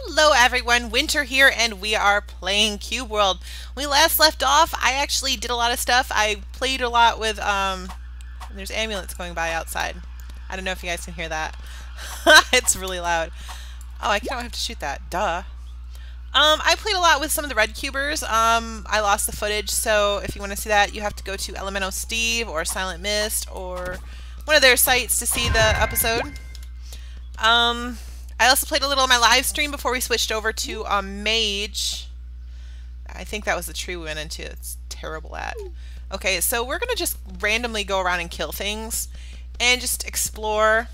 Hello everyone, Winter here, and we are playing Cube World. When we last left off, I actually did a lot of stuff. I played a lot with, there's ambulance going by outside. I don't know if you guys can hear that. It's really loud. Oh, I don't have to shoot that. Duh. I played a lot with some of the red cubers. I lost the footage, so if you want to see that, you have to go to Elemental Steve or Silent Mist or one of their sites to see the episode. I also played a little on my live stream before we switched over to Mage. I think that was the tree we went into. It's terrible at. Okay, so we're going to just randomly go around and kill things and just explore.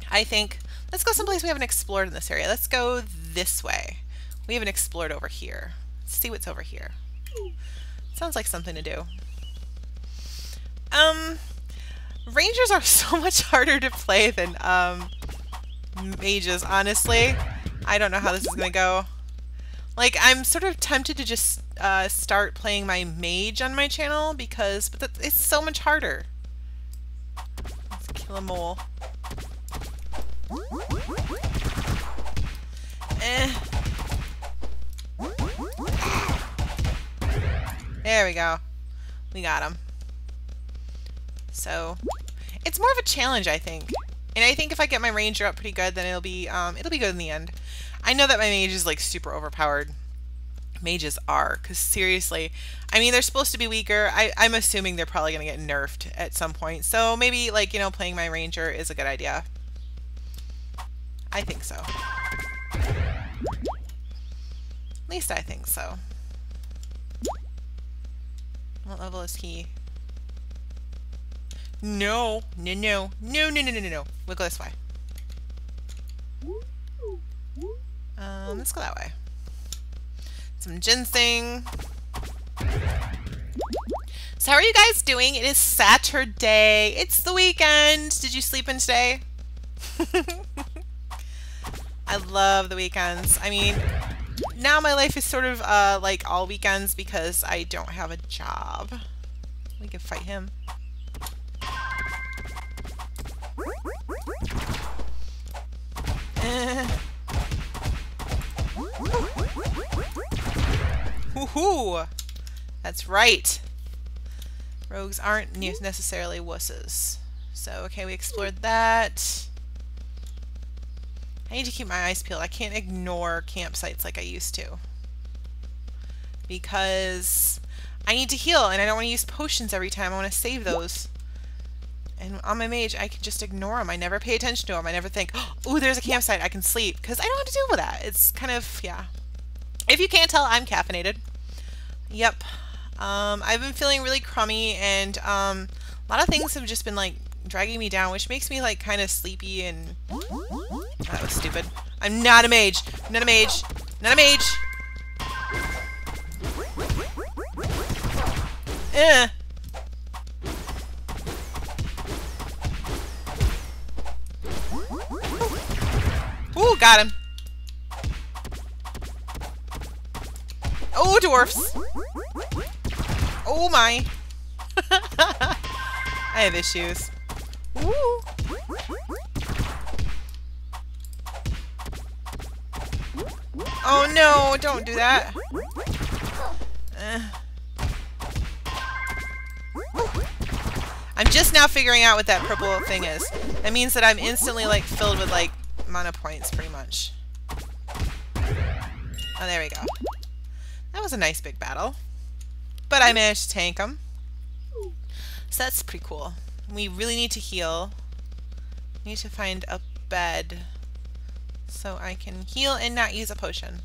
I think, let's go someplace we haven't explored in this area. Let's go this way. We haven't explored over here. Let's see what's over here. Sounds like something to do. Rangers are so much harder to play than, mages, honestly. I don't know how this is gonna go. Like, I'm sort of tempted to just start playing my mage on my channel because it's so much harder. Let's kill a mole. There we go. We got him. So, it's more of a challenge, I think. And I think if I get my ranger up pretty good, then it'll be good in the end. I know that my mage is like super overpowered. Mages are, because seriously, I mean, they're supposed to be weaker. I'm assuming they're probably going to get nerfed at some point. So maybe, like, you know, playing my ranger is a good idea. I think so. At least I think so. What level is he? No, no, no, no, no, no, no, no, no. We'll go this way. Let's go that way. Some ginseng. So how are you guys doing? It is Saturday. It's the weekend. Did you sleep in today? I love the weekends. I mean, now my life is sort of like all weekends because I don't have a job. We can fight him. Woohoo! That's right. Rogues aren't necessarily wusses. So, okay, we explored that. I need to keep my eyes peeled. I can't ignore campsites like I used to. Because I need to heal, and I don't want to use potions every time. I want to save those. And on my mage, I can just ignore them. I never pay attention to them. I never think, oh, there's a campsite. I can sleep. Because I don't have to deal with that. It's kind of, yeah. If you can't tell, I'm caffeinated. Yep. I've been feeling really crummy, and a lot of things have just been, like, dragging me down, which makes me, like, kind of sleepy and... That was stupid. I'm not a mage. I'm not a mage. Not a mage. Eh. Ooh, got him. Oh, dwarfs. Oh my. I have issues. Ooh. Oh no, don't do that. I'm just now figuring out what that purple thing is. That means that I'm instantly like filled with like mana points pretty much. Oh, there we go. That was a nice big battle. But I managed to tank him. So that's pretty cool. We really need to heal. We need to find a bed so I can heal and not use a potion.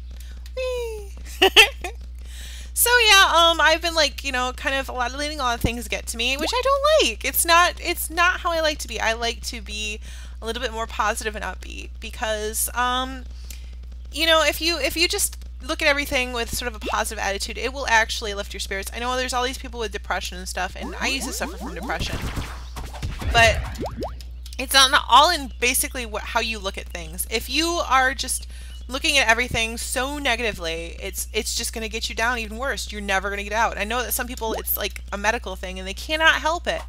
Whee! So yeah, I've been like, you know, kind of letting a lot of things get to me, which I don't like. It's not how I like to be. I like to be a little bit more positive and upbeat because, you know, if you just look at everything with sort of a positive attitude, it will actually lift your spirits. I know there's all these people with depression and stuff, and I used to suffer from depression, but it's not all in basically how you look at things. If you are just looking at everything so negatively, it's just going to get you down even worse. You're never going to get out. I know that some people, it's like a medical thing and they cannot help it,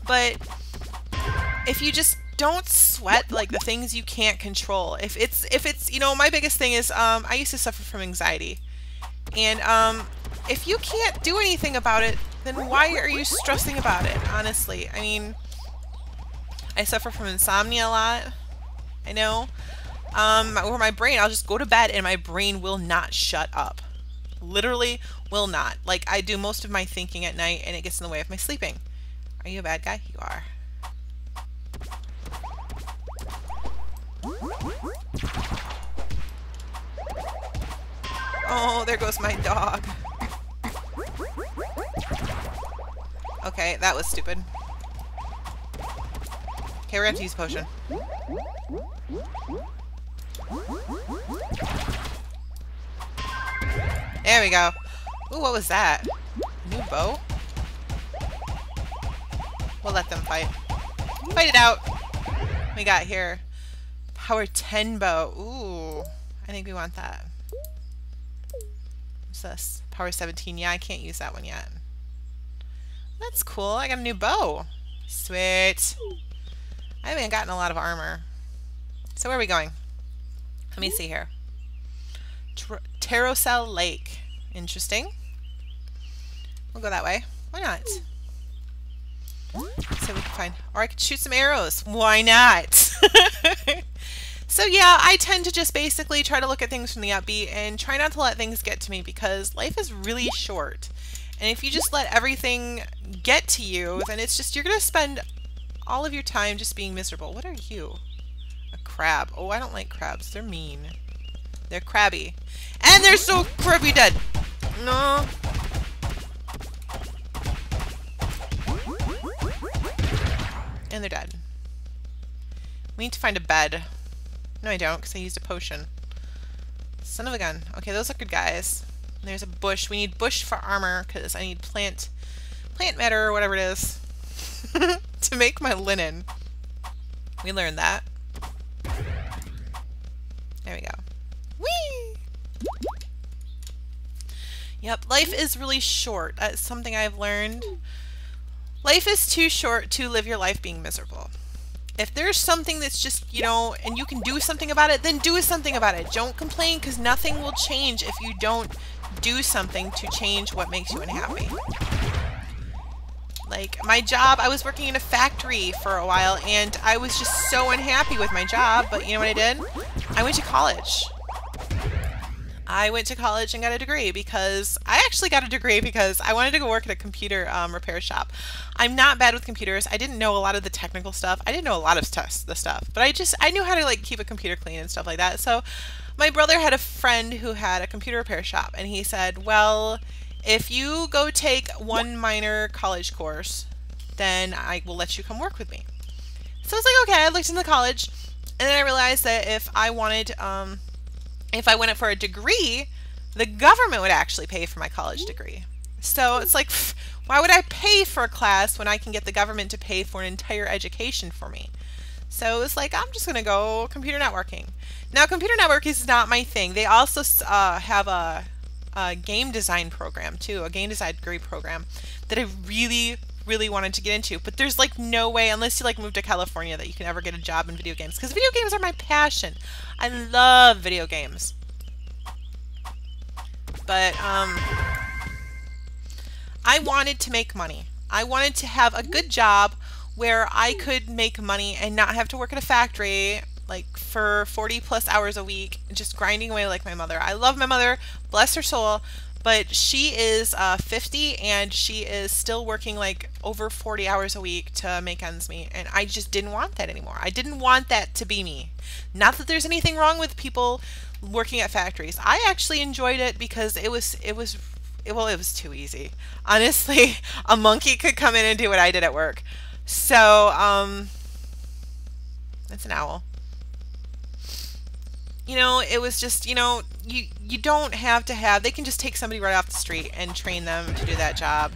but if you just don't sweat like the things you can't control. If it's you know, my biggest thing is I used to suffer from anxiety. And if you can't do anything about it, then why are you stressing about it, honestly? I mean, I suffer from insomnia a lot. I know. Or my brain, I'll just go to bed and my brain will not shut up. Literally will not. Like, I do most of my thinking at night and it gets in the way of my sleeping. Are you a bad guy? You are. Oh, there goes my dog. Okay, that was stupid. Okay, we're gonna have to use a potion. There we go. Ooh, what was that? New bow? We'll let them fight. Fight it out! We got here. Power 10 bow. Ooh, I think we want that. What's this? Power 17. Yeah, I can't use that one yet. That's cool. I got a new bow. Sweet. I haven't gotten a lot of armor. So where are we going? Let me see here. Terrocell Lake. Interesting. We'll go that way. Why not? So we can find... Or I could shoot some arrows. Why not? So yeah, I tend to just basically try to look at things from the upbeat and try not to let things get to me because life is really short. And if you just let everything get to you, then it's just, you're going to spend all of your time just being miserable. What are you? A crab. Oh, I don't like crabs. They're mean. They're crabby. And they're so crabby dead. No. And they're dead. We need to find a bed. No, I don't, because I used a potion. Son of a gun. Okay, those are good guys. And there's a bush. We need bush for armor, because I need plant matter or whatever it is to make my linen. We learned that. There we go. Whee! Yep, life is really short. That's something I've learned. Life is too short to live your life being miserable. If there's something that's just, you know, and you can do something about it, then do something about it. Don't complain, because nothing will change if you don't do something to change what makes you unhappy. Like, my job, I was working in a factory for a while, and I was just so unhappy with my job, but you know what I did? I went to college. I went to college and got a degree because I actually got a degree because I wanted to go work at a computer repair shop. I'm not bad with computers. I didn't know a lot of the technical stuff. I didn't know a lot of the stuff, but I knew how to like keep a computer clean and stuff like that. So my brother had a friend who had a computer repair shop, and he said, well, if you go take one minor college course, then I will let you come work with me. So I was like, okay. I looked into college, and then I realized that if I wanted if I went for a degree, the government would actually pay for my college degree. So it's like, why would I pay for a class when I can get the government to pay for an entire education for me? So it was like, I'm just going to go computer networking. Now, computer networking is not my thing. They also have a game design program too, a game design degree program that I really wanted to get into. But there's like no way, unless you like move to California, that you can ever get a job in video games. Because video games are my passion. I love video games. But I wanted to make money. I wanted to have a good job where I could make money and not have to work at a factory like for 40 plus hours a week, just grinding away like my mother. I love my mother, bless her soul, but she is 50 and she is still working like over 40 hours a week to make ends meet, and I just didn't want that anymore. I didn't want that to be me. Not that there's anything wrong with people working at factories. I actually enjoyed it because it was too easy. Honestly, a monkey could come in and do what I did at work. So, that's an owl. You know, it was just, you know, you don't have to have, they can just take somebody right off the street and train them to do that job.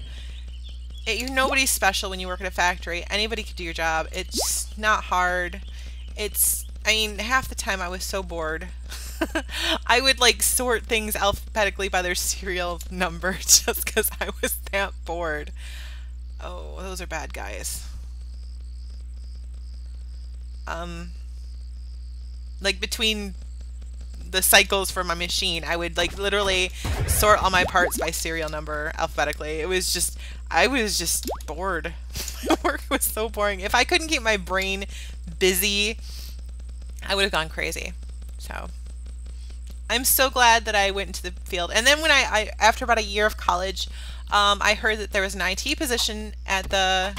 You're nobody special when you work at a factory. Anybody could do your job. It's not hard. I mean, half the time I was so bored. I would like sort things alphabetically by their serial number just because I was that bored. Oh, those are bad guys. like between the cycles for my machine, I would like literally sort all my parts by serial number alphabetically. I was just bored. My work was so boring. If I couldn't keep my brain busy, I would have gone crazy. So I'm so glad that I went into the field. And then when I after about a year of college, I heard that there was an IT position there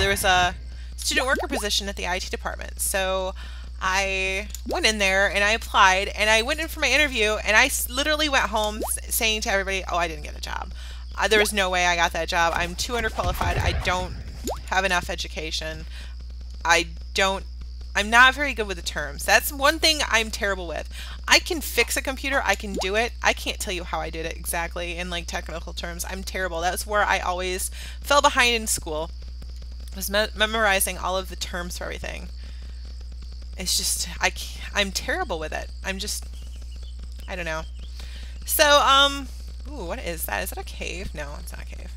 was a student worker position at the IT department. So I went in there and I applied, and I went in for my interview, and I literally went home saying to everybody, oh, I didn't get a job. There was no way I got that job. I'm too underqualified. I don't have enough education. I'm not very good with the terms. That's one thing I'm terrible with. I can fix a computer. I can do it. I can't tell you how I did it exactly in like technical terms. I'm terrible. That's where I always fell behind in school. I was memorizing all of the terms for everything. It's just, I'm terrible with it. I don't know. So, ooh, what is that? Is that a cave? No, it's not a cave.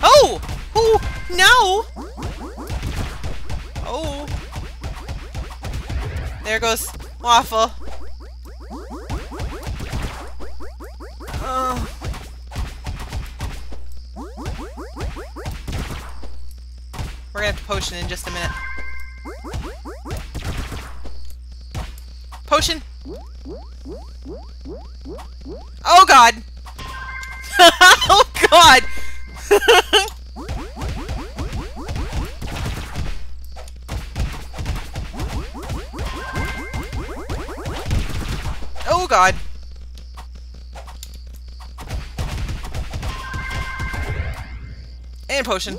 Oh! Oh! No! Oh! There goes Waffle. We're gonna have to potion in just a minute. Potion! Oh god! Oh god! Oh god! And potion.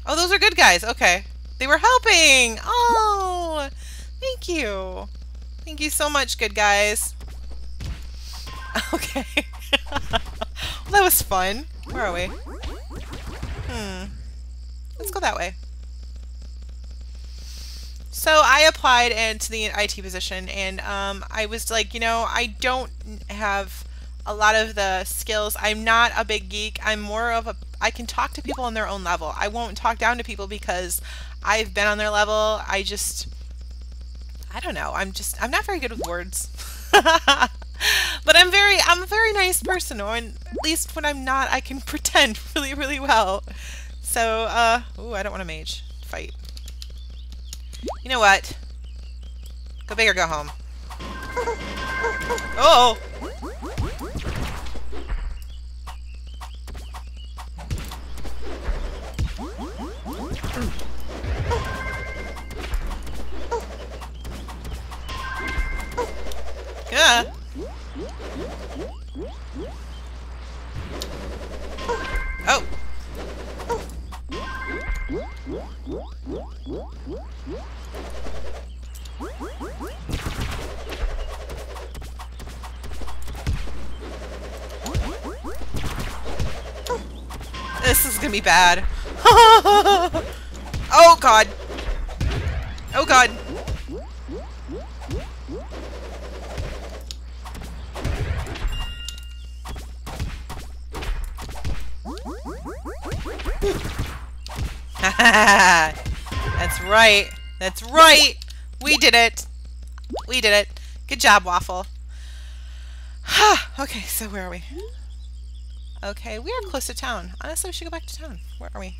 Oh, those are good guys. Okay. They were helping! Oh! Thank you. Thank you so much, good guys. Okay. Well, that was fun. Where are we? Let's go that way. So I applied into the IT position, and I was like, you know, I don't have a lot of the skills. I'm not a big geek. I'm more of I can talk to people on their own level. I won't talk down to people because I've been on their level. I don't know. I'm not very good with words. But I'm a very nice person, or at least when I'm not, I can pretend really, really well. So, ooh, I don't want to mage fight. You know what? Go big or go home. Oh! Yeah. Oh. This is gonna be bad. Oh god. Oh god. That's right. That's right. We did it. We did it. Good job, Waffle. Okay, so where are we? Okay, we are close to town. Honestly, we should go back to town. Where are we?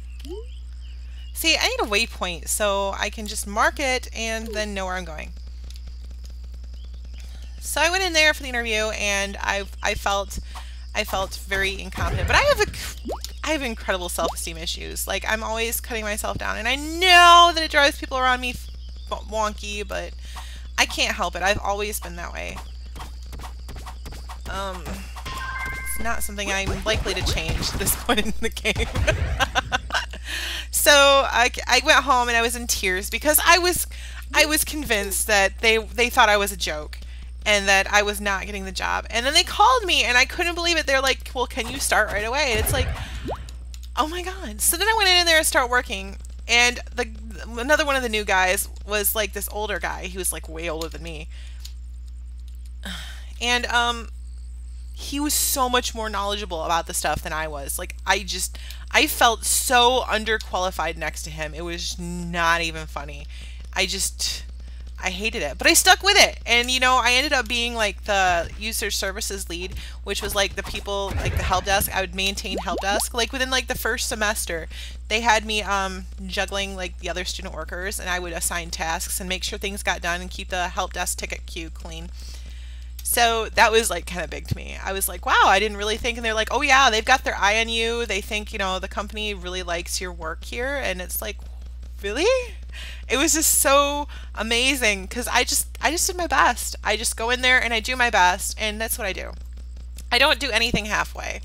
See, I need a waypoint so I can just mark it and then know where I'm going. So I went in there for the interview, and I felt very incompetent. But I have incredible self-esteem issues. Like, I'm always cutting myself down, and I know that it drives people around me wonky, but I can't help it. I've always been that way. It's not something I'm likely to change at this point in the game. So I went home and I was in tears because I was convinced that they thought I was a joke and that I was not getting the job. And then they called me and I couldn't believe it. They're like, well, can you start right away? And it's like, oh my god. So then I went in there and started working, and another one of the new guys was like this older guy. He was like way older than me. And he was so much more knowledgeable about the stuff than I was. Like, I felt so underqualified next to him. It was not even funny. I hated it, but I stuck with it. And you know, I ended up being like the user services lead, which was like the people, like the help desk. I would maintain help desk. Like within like the first semester, they had me juggling like the other student workers, and I would assign tasks and make sure things got done and keep the help desk ticket queue clean. So that was like kind of big to me. I was like, wow, I didn't really think. And they're like, oh yeah, they've got their eye on you. They think, you know, the company really likes your work here. And it's like, really? It was just so amazing because I just did my best. I just go in there and I do my best, and that's what I do. I don't do anything halfway.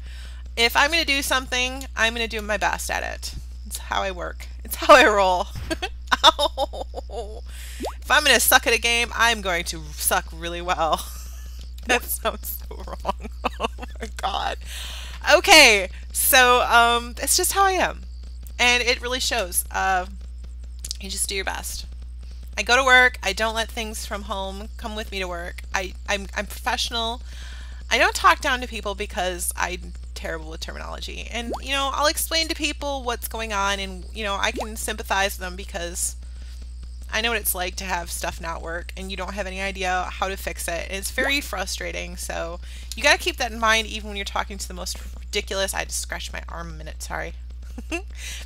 If I'm going to do something, I'm going to do my best at it. It's how I work. It's how I roll. Ow. If I'm going to suck at a game, I'm going to suck really well. That sounds so wrong. Oh my god. Okay, so it's just how I am, and it really shows. You just do your best. I go to work. I don't let things from home come with me to work. I'm professional. I don't talk down to people because I'm terrible with terminology, and you know, I'll explain to people what's going on, and you know, I can sympathize with them because I know what it's like to have stuff not work and you don't have any idea how to fix it. It's very frustrating, so you got to keep that in mind even when you're talking to the most ridiculous, I just scratched my arm a minute, sorry.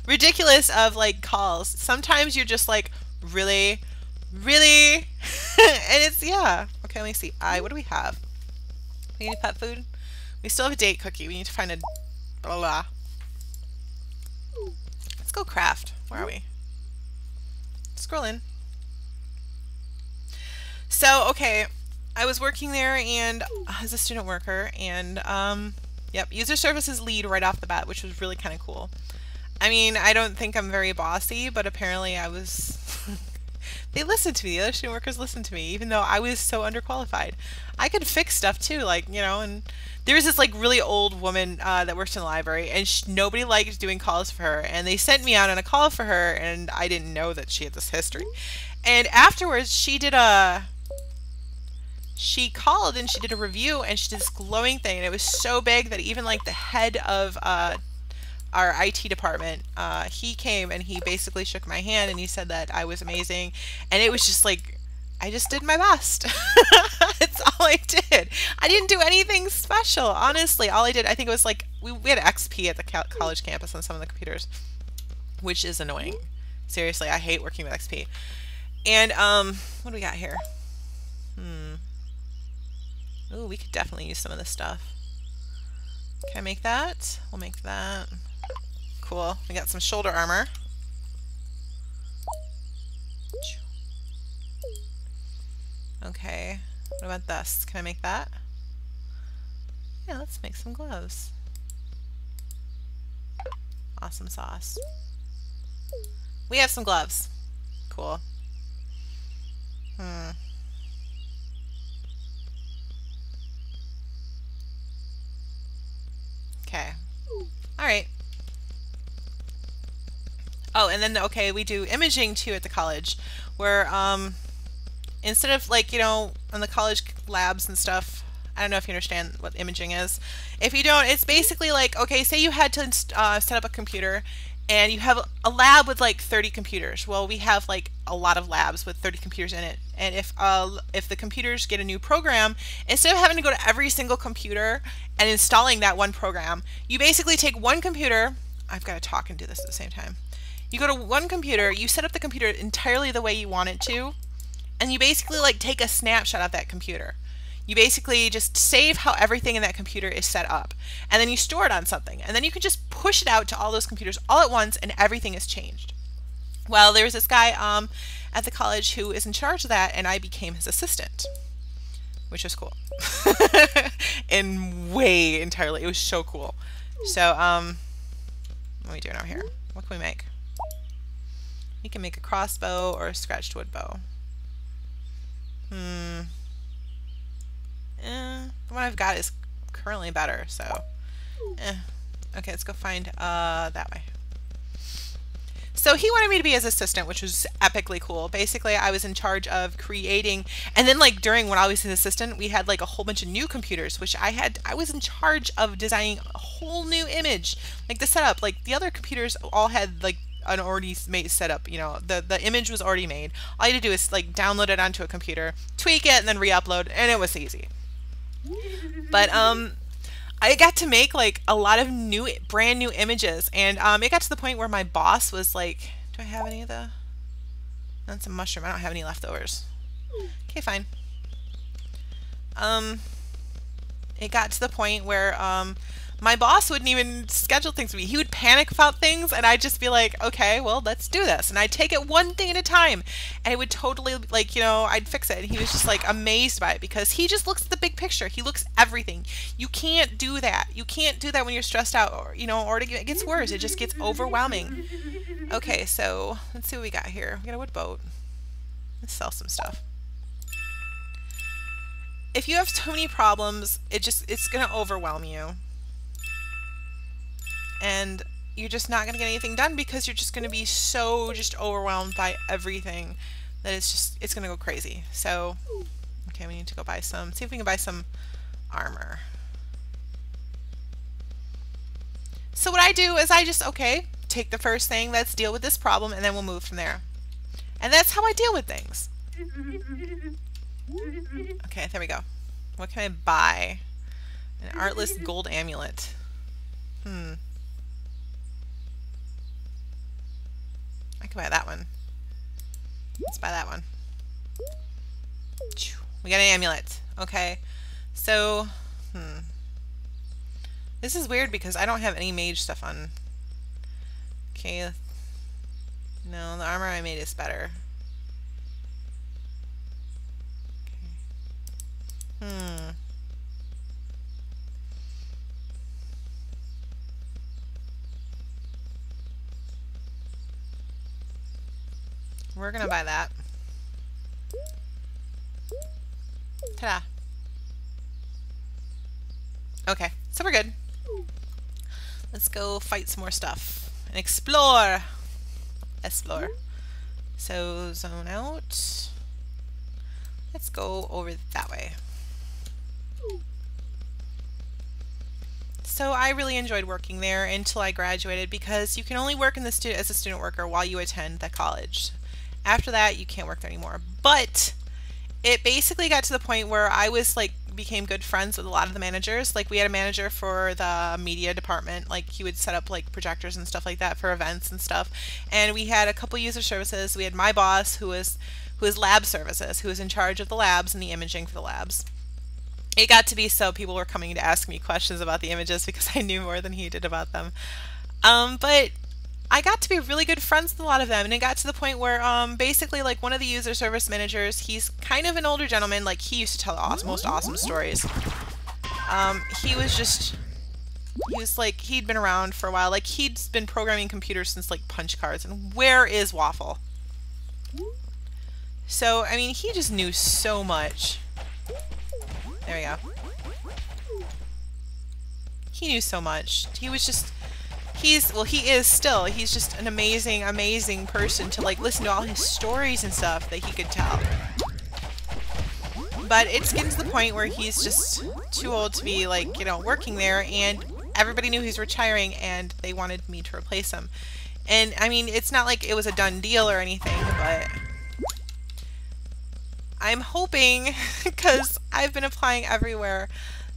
Ridiculous of like calls. Sometimes you're just like, really? Really? And it's, yeah. Okay, let me see. What do we have? We need pet food? We still have a date cookie. We need to find a blah blah. Let's go craft. Where are we? Scroll in. So, okay, I was working there and as a student worker, and yep, user services lead right off the bat, which was really kind of cool. I mean, I don't think I'm very bossy, but apparently I was they listened to me. The other student workers listened to me, even though I was so underqualified. I could fix stuff too, like, you know, and there was this like really old woman that works in the library, and nobody liked doing calls for her, and they sent me out on a call for her, and I didn't know that she had this history. And afterwards, she called and she did a review, and she did this glowing thing, and it was so big that even like the head of our IT department, he came and he basically shook my hand and he said that I was amazing, and it was just like, I just did my best. That's all I did. I didn't do anything special, honestly. All I did, I think it was like, we had XP at the college campus on some of the computers, which is annoying. Seriously, I hate working with XP. And what do we got here? Ooh, we could definitely use some of this stuff. Can I make that? We'll make that. Cool. We got some shoulder armor. Okay. What about this? Can I make that? Yeah, let's make some gloves. Awesome sauce. We have some gloves. Cool. Okay. Alright. Oh, and then, okay, we do imaging too at the college, where instead of like, you know, on the college labs and stuff, I don't know if you understand what imaging is. If you don't, it's basically like, okay, say you had to set up a computer and you have a lab with like 30 computers. Well, we have like a lot of labs with 30 computers in it. And if the computers get a new program, instead of having to go to every single computer and installing that one program, you basically take one computer. I've got to talk and do this at the same time. You go to one computer, you set up the computer entirely the way you want it to, and you basically like take a snapshot of that computer. You basically just save how everything in that computer is set up, and then you store it on something, and then you can just push it out to all those computers all at once, and everything is changed. Well, there was this guy at the college who is in charge of that, and I became his assistant, which was cool. And way entirely, it was so cool. So what are we doing over here? What can we make? We can make a crossbow or a scratched wood bow. The one I've got is currently better, so okay, let's go find that way. So he wanted me to be his assistant, which was epically cool. Basically, I was in charge of creating, and then like during when I was his assistant, we had like a whole bunch of new computers, which I was in charge of designing a whole new image, like the setup. Like the other computers all had like an already made setup, you know, the image was already made. All you had to do is like download it onto a computer, tweak it, and then re-upload, and it was easy. But I got to make like a lot of brand new images, and it got to the point where my boss was like, do I have any of the, that's a mushroom, I don't have any leftovers. Okay, fine. It got to the point where my boss wouldn't even schedule things with me. He would panic about things, and I'd just be like, okay, well, let's do this. And I'd take it one thing at a time, and it would totally, like, you know, I'd fix it. And he was just, like, amazed by it because he just looks at the big picture. He looks everything. You can't do that. You can't do that when you're stressed out, or, you know, or it gets worse. It just gets overwhelming. Okay, so let's see what we got here. We got a wood boat. Let's sell some stuff. If you have so many problems, it's going to overwhelm you. And you're just not going to get anything done because you're just going to be so just overwhelmed by everything that it's going to go crazy. So, okay, we need to go buy some, see if we can buy some armor. So what I do is I just, okay, take the first thing, let's deal with this problem, and then we'll move from there. And that's how I deal with things. Okay, there we go. What can I buy? An artless gold amulet. I can buy that one. Let's buy that one. We got an amulet. Okay. So, this is weird because I don't have any mage stuff on. Okay. No, the armor I made is better. Okay. We're gonna buy that. Ta-da. Okay, so we're good. Let's go fight some more stuff and explore. Explore. So zone out. Let's go over that way. So I really enjoyed working there until I graduated because you can only work in the as a student worker while you attend the college. After that, you can't work there anymore. But it basically got to the point where I was like became good friends with a lot of the managers. Like we had a manager for the media department. Like he would set up like projectors and stuff like that for events and stuff. And we had a couple user services. We had my boss who was lab services, who was in charge of the labs and the imaging for the labs. It got to be so people were coming to ask me questions about the images because I knew more than he did about them. But I got to be really good friends with a lot of them, and it got to the point where basically like one of the user service managers, he's kind of an older gentleman, like he used to tell the most awesome stories. He was like, he'd been around for a while, like he'd been programming computers since like punch cards, and where is Waffle? So, I mean, he just knew so much. There we go. He knew so much. He was just, he is still, he's just an amazing, amazing person to like listen to all his stories and stuff that he could tell. But it's getting to the point where he's just too old to be like, you know, working there, and everybody knew he's retiring and they wanted me to replace him. And I mean, it's not like it was a done deal or anything, but I'm hoping, because I've been applying everywhere,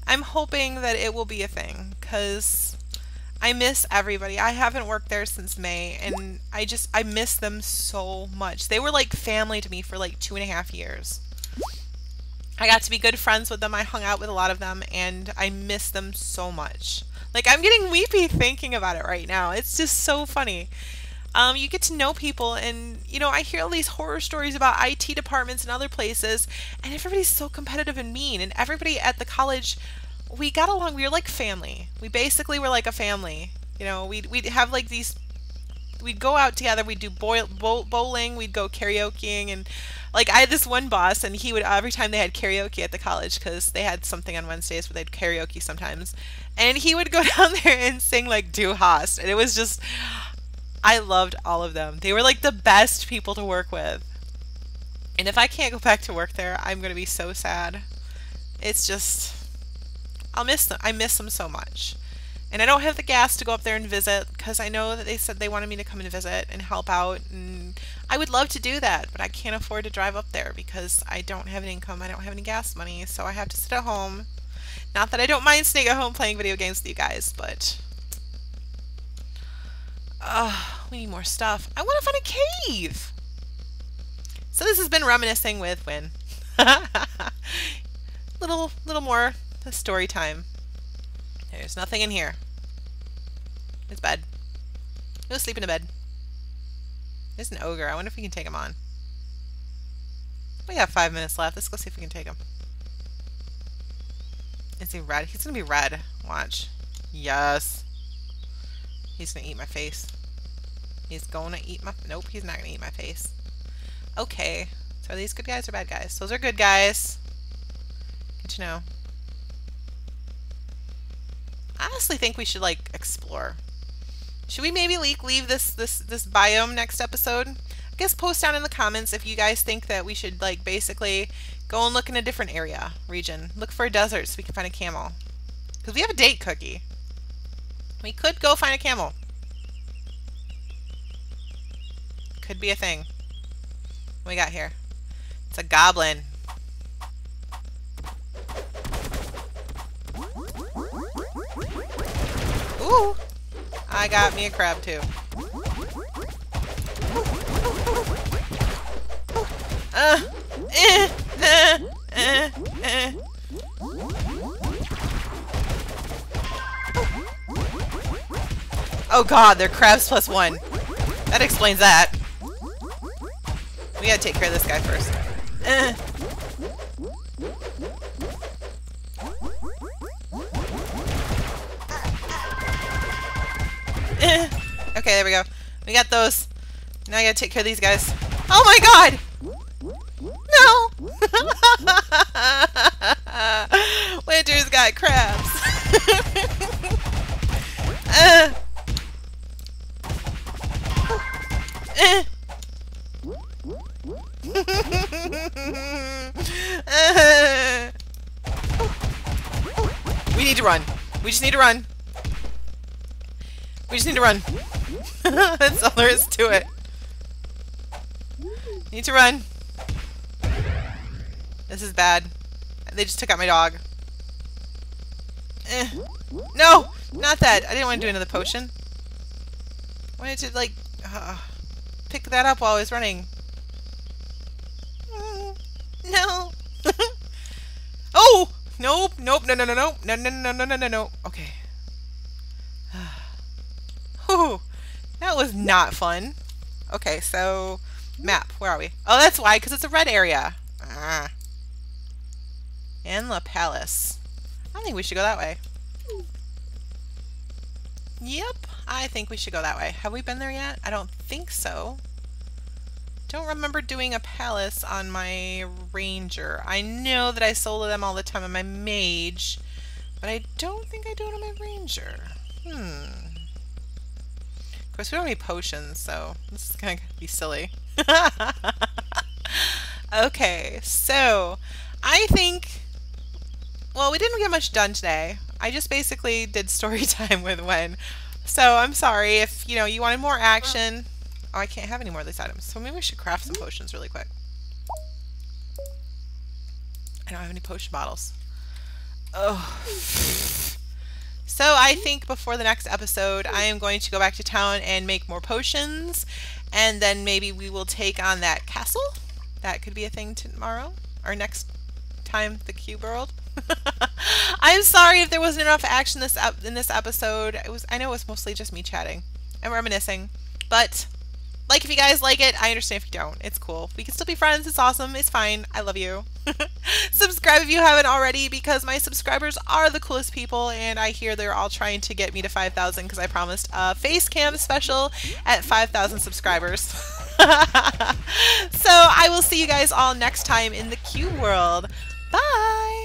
I'm hoping that it will be a thing, because I miss everybody. I haven't worked there since May, and I miss them so much. They were like family to me for like 2.5 years. I got to be good friends with them. I hung out with a lot of them, and I miss them so much. Like, I'm getting weepy thinking about it right now. It's just so funny. You get to know people, and you know, I hear all these horror stories about IT departments and other places, and everybody's so competitive and mean, and everybody at the college, we got along. We were like family. We basically were like a family. You know, we'd have like these, we'd go out together, we'd do bowling, we'd go karaokeing, and like I had this one boss, and he would, every time they had karaoke at the college, because they had something on Wednesdays where they'd karaoke sometimes, and he would go down there and sing like Du Hast, and it was just, I loved all of them. They were like the best people to work with. And if I can't go back to work there, I'm going to be so sad. It's just, I'll miss them. I miss them so much. And I don't have the gas to go up there and visit because I know that they said they wanted me to come and visit and help out. And I would love to do that, but I can't afford to drive up there because I don't have an income. I don't have any gas money, so I have to sit at home. Not that I don't mind staying at home playing video games with you guys, but we need more stuff. I want to find a cave. So this has been reminiscing with Wyn. little more story time. There's nothing in here. It's bed. Go sleep in a bed. There's an ogre. I wonder if we can take him on. We got 5 minutes left. Let's go see if we can take him. Is he red? He's gonna be red. Watch. Yes. He's gonna eat my face. He's gonna eat my... Nope, he's not gonna eat my face. Okay. So are these good guys or bad guys? Those are good guys. Good to know. I honestly think we should, like, explore. Should we maybe leave this biome next episode? I guess post down in the comments if you guys think that we should, like, basically go and look in a different region. Look for a desert so we can find a camel. Because we have a date cookie. We could go find a camel. Could be a thing. What we got here? It's a goblin. Ooh! I got me a crab too. Oh god, they're crabs +1. That explains that. We gotta take care of this guy first. Okay, there we go. We got those. Now I gotta take care of these guys. Oh my god! No! Wyntr's got crabs. We need to run. We just need to run. We just need to run. That's all there is to it. Need to run. This is bad. They just took out my dog. No! Not that! I didn't want to do another potion. I wanted to, like, pick that up while I was running. No! Oh! Nope! Nope! No! No! No! No! No! No! No! No! No! No! No! Okay. Whew. That was not fun. Okay, so map. Where are we? Oh, that's why, because it's a red area. And La Palace. I think we should go that way. Yep, I think we should go that way. Have we been there yet? I don't think so. Don't remember doing a palace on my ranger. I know that I solo them all the time on my mage, but I don't think I do it on my ranger. Of course, we don't have any potions, so this is gonna be silly. Okay, so I think, well, we didn't get much done today. I just basically did story time with Wyn. So I'm sorry if, you know, you wanted more action. Oh, I can't have any more of these items. So maybe we should craft some potions really quick. I don't have any potion bottles. Oh. So I think before the next episode, I am going to go back to town and make more potions. And then maybe we will take on that castle. That could be a thing tomorrow. Or next time, the cube world. I'm sorry if there wasn't enough action in this episode. I know it was mostly just me chatting and reminiscing. But like if you guys like it, I understand if you don't. It's cool. We can still be friends. It's awesome. It's fine. I love you. Subscribe if you haven't already, because my subscribers are the coolest people, and I hear they're all trying to get me to 5,000 because I promised a face cam special at 5,000 subscribers. So I will see you guys all next time in the cube world. Bye!